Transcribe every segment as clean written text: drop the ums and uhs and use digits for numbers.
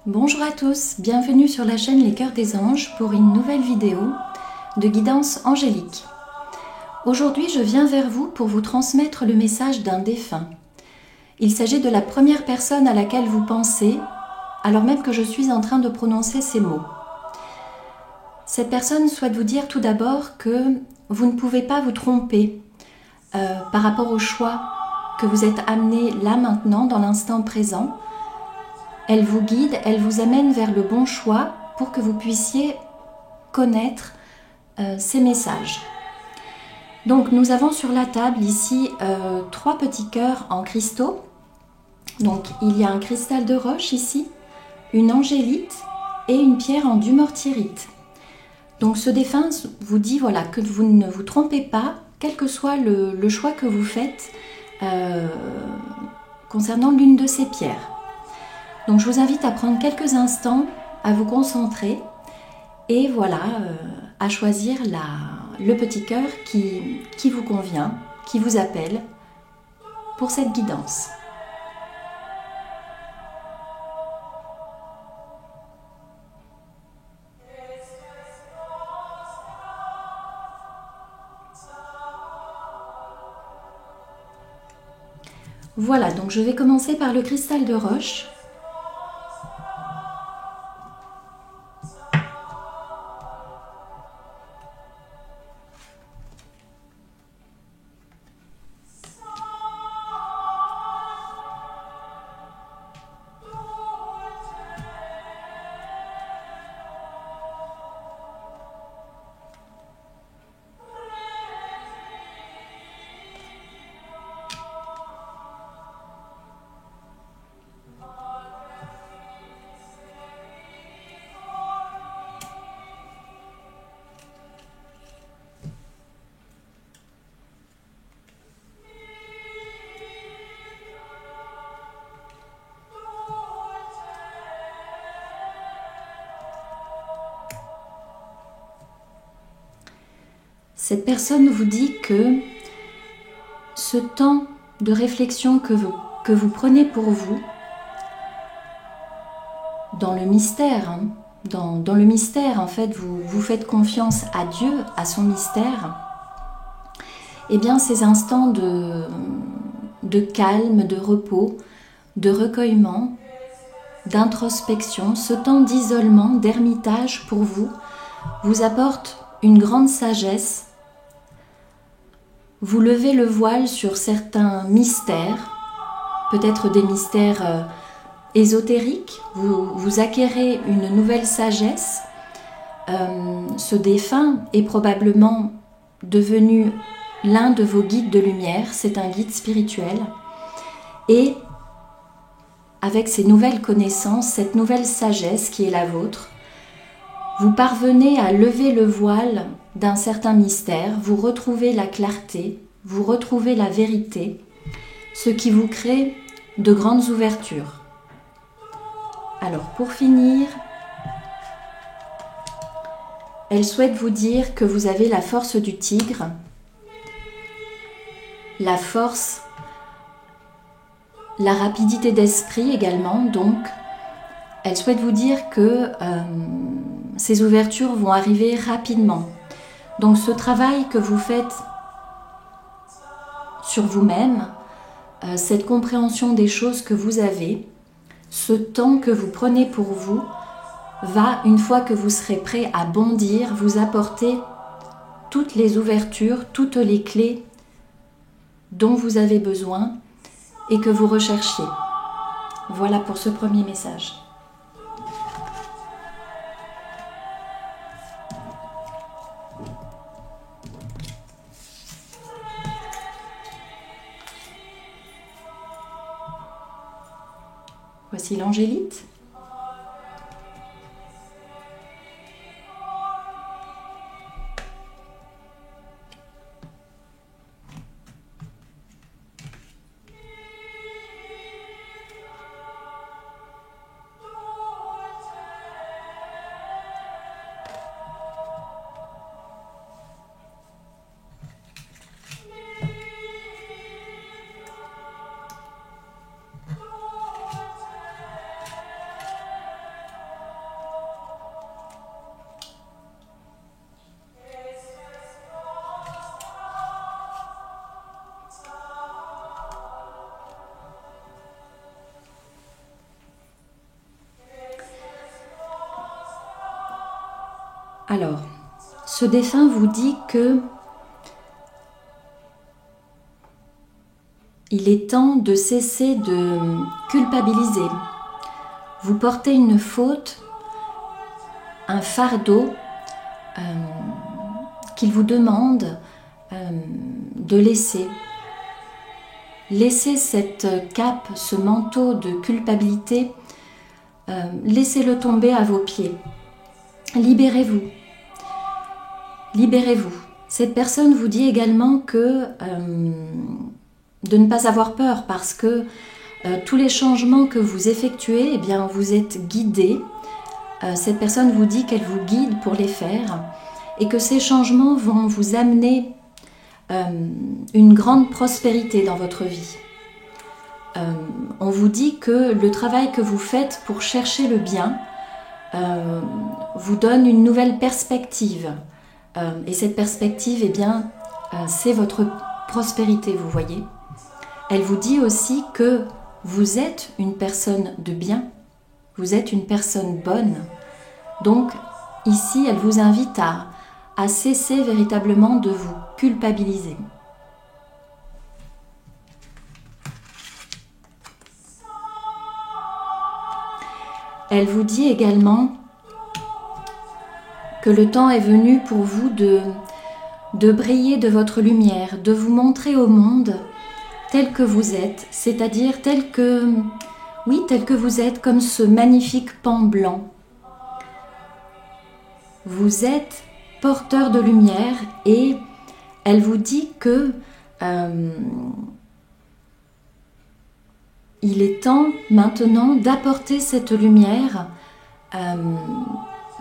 Bonjour à tous, bienvenue sur la chaîne Les Cœurs des Anges pour une nouvelle vidéo de guidance angélique. Aujourd'hui, je viens vers vous pour vous transmettre le message d'un défunt. Il s'agit de la première personne à laquelle vous pensez, alors même que je suis en train de prononcer ces mots. Cette personne souhaite vous dire tout d'abord que vous ne pouvez pas vous tromper par rapport au choix que vous êtes amené là maintenant, dans l'instant présent. Elle vous guide, elle vous amène vers le bon choix pour que vous puissiez connaître ces messages. Donc nous avons sur la table ici 3 petits cœurs en cristaux. Donc il y a un cristal de roche ici, une angélite et une pierre en dumortierite. Donc ce défunt vous dit voilà, que vous ne vous trompez pas, quel que soit le choix que vous faites concernant l'une de ces pierres. Donc je vous invite à prendre quelques instants, à vous concentrer et voilà, à choisir le petit cœur qui vous convient, qui vous appelle pour cette guidance. Voilà, donc je vais commencer par le cristal de roche. Cette personne vous dit que ce temps de réflexion que vous prenez pour vous, dans le mystère, dans le mystère en fait, vous faites confiance à Dieu, à son mystère, et bien ces instants de calme, de repos, de recueillement, d'introspection, ce temps d'isolement, d'ermitage pour vous apporte une grande sagesse. Vous levez le voile sur certains mystères, peut-être des mystères ésotériques, vous acquérez une nouvelle sagesse. Ce défunt est probablement devenu l'un de vos guides de lumière, c'est un guide spirituel. Et avec ces nouvelles connaissances, cette nouvelle sagesse qui est la vôtre, vous parvenez à lever le voile d'un certain mystère, vous retrouvez la clarté, vous retrouvez la vérité, ce qui vous crée de grandes ouvertures. Alors pour finir, elle souhaite vous dire que vous avez la force du tigre, la force, la rapidité d'esprit également, donc elle souhaite vous dire que ces ouvertures vont arriver rapidement. Donc ce travail que vous faites sur vous-même, cette compréhension des choses que vous avez, ce temps que vous prenez pour vous, va, une fois que vous serez prêt à bondir, vous apporter toutes les ouvertures, toutes les clés dont vous avez besoin et que vous recherchiez. Voilà pour ce premier message. Voici l'angélite. Alors, ce défunt vous dit que il est temps de cesser de culpabiliser. Vous portez une faute, un fardeau qu'il vous demande de laisser. Laissez cette cape, ce manteau de culpabilité, laissez-le tomber à vos pieds. Libérez-vous. Libérez-vous. Cette personne vous dit également que de ne pas avoir peur parce que tous les changements que vous effectuez, eh bien, vous êtes guidé. Cette personne vous dit qu'elle vous guide pour les faire et que ces changements vont vous amener une grande prospérité dans votre vie. On vous dit que le travail que vous faites pour chercher le bien vous donne une nouvelle perspective. Et cette perspective, eh bien, c'est votre prospérité, vous voyez. Elle vous dit aussi que vous êtes une personne de bien, vous êtes une personne bonne. Donc, ici, elle vous invite à cesser véritablement de vous culpabiliser. Elle vous dit également que le temps est venu pour vous de briller de votre lumière, de vous montrer au monde tel que vous êtes, c'est-à-dire tel que vous êtes comme ce magnifique pan blanc. Vous êtes porteur de lumière et elle vous dit que il est temps maintenant d'apporter cette lumière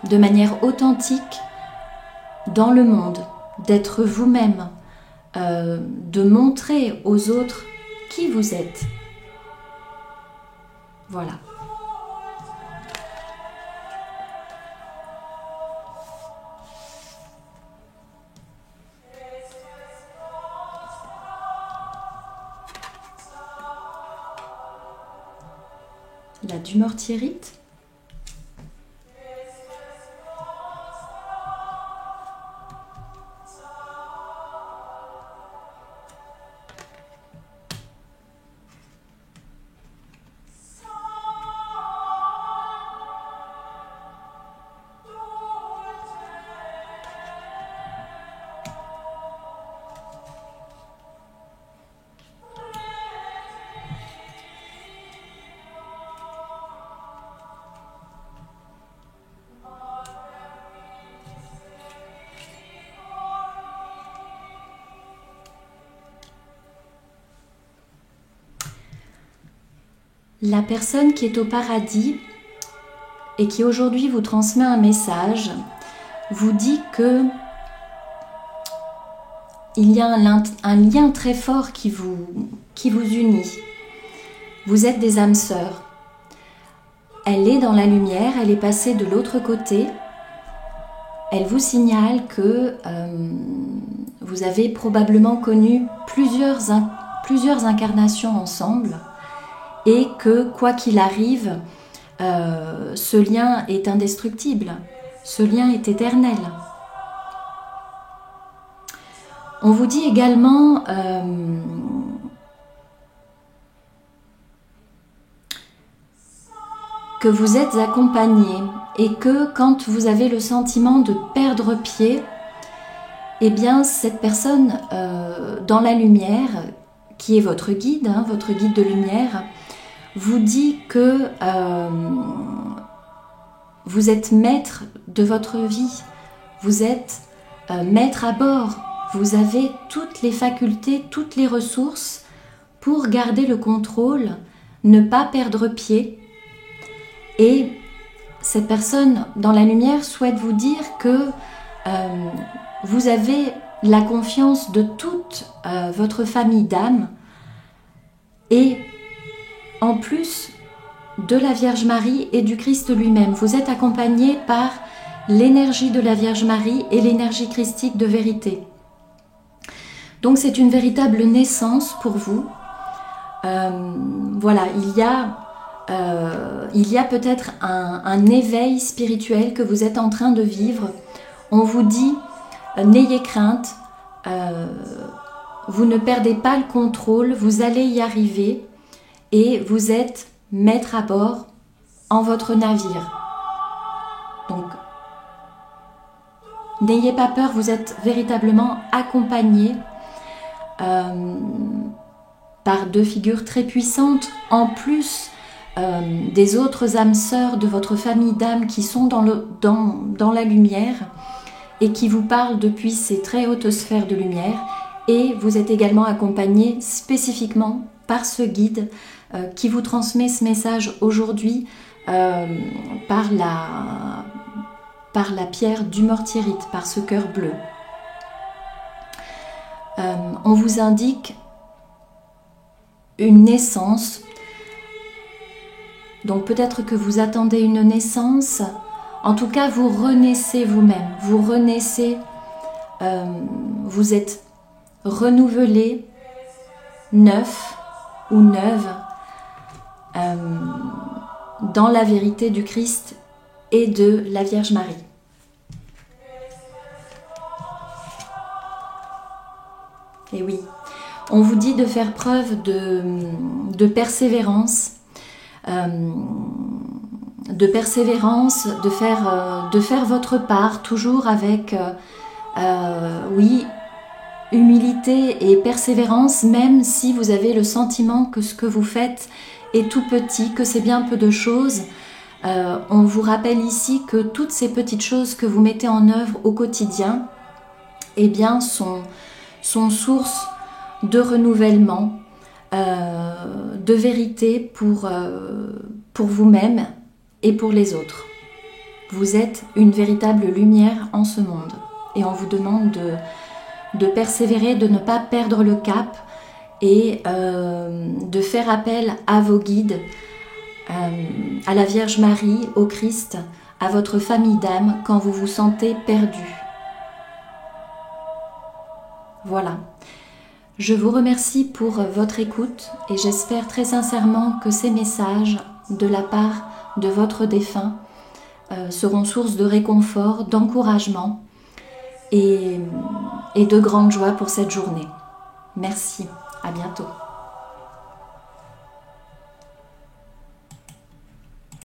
de manière authentique dans le monde, d'être vous-même, de montrer aux autres qui vous êtes. Voilà. La dumortierite. La personne qui est au paradis et qui aujourd'hui vous transmet un message vous dit que il y a un lien très fort qui vous unit. Vous êtes des âmes sœurs. Elle est dans la lumière, elle est passée de l'autre côté. Elle vous signale que vous avez probablement connu plusieurs incarnations ensemble et que quoi qu'il arrive, ce lien est indestructible, ce lien est éternel. On vous dit également que vous êtes accompagné et que quand vous avez le sentiment de perdre pied, eh bien cette personne dans la lumière, qui est votre guide, votre guide de lumière, vous dit que vous êtes maître de votre vie, vous êtes maître à bord, vous avez toutes les facultés, toutes les ressources pour garder le contrôle, ne pas perdre pied. Et cette personne dans la lumière souhaite vous dire que vous avez la confiance de toute votre famille d'âmes et en plus de la Vierge Marie et du Christ lui-même. Vous êtes accompagné par l'énergie de la Vierge Marie et l'énergie christique de vérité. Donc c'est une véritable naissance pour vous. Voilà, il y a peut-être un éveil spirituel que vous êtes en train de vivre On vous dit, n'ayez crainte, vous ne perdez pas le contrôle, vous allez y arriver et vous êtes maître à bord en votre navire. Donc, n'ayez pas peur, vous êtes véritablement accompagné par deux figures très puissantes, en plus des autres âmes sœurs de votre famille d'âmes qui sont dans la lumière et qui vous parlent depuis ces très hautes sphères de lumière. Et vous êtes également accompagné spécifiquement par ce guide qui vous transmet ce message aujourd'hui par la pierre du mortierite, par ce cœur bleu. On vous indique une naissance. Donc peut-être que vous attendez une naissance. En tout cas, vous renaissez vous-même. Vous renaissez. Vous êtes renouvelé, neuf ou neuve dans la vérité du Christ et de la Vierge Marie. Et oui, on vous dit de faire preuve de persévérance, de faire votre part, toujours avec, oui, humilité et persévérance, même si vous avez le sentiment que ce que vous faites est tout petit, que c'est bien peu de choses. On vous rappelle ici que toutes ces petites choses que vous mettez en œuvre au quotidien, eh bien, sont source de renouvellement, de vérité pour vous-même et pour les autres. Vous êtes une véritable lumière en ce monde et on vous demande de persévérer, de ne pas perdre le cap et de faire appel à vos guides, à la Vierge Marie, au Christ, à votre famille d'âmes quand vous vous sentez perdu. Voilà. Je vous remercie pour votre écoute et j'espère très sincèrement que ces messages de la part de votre défunt seront source de réconfort, d'encouragement et de grande joie pour cette journée. Merci, à bientôt.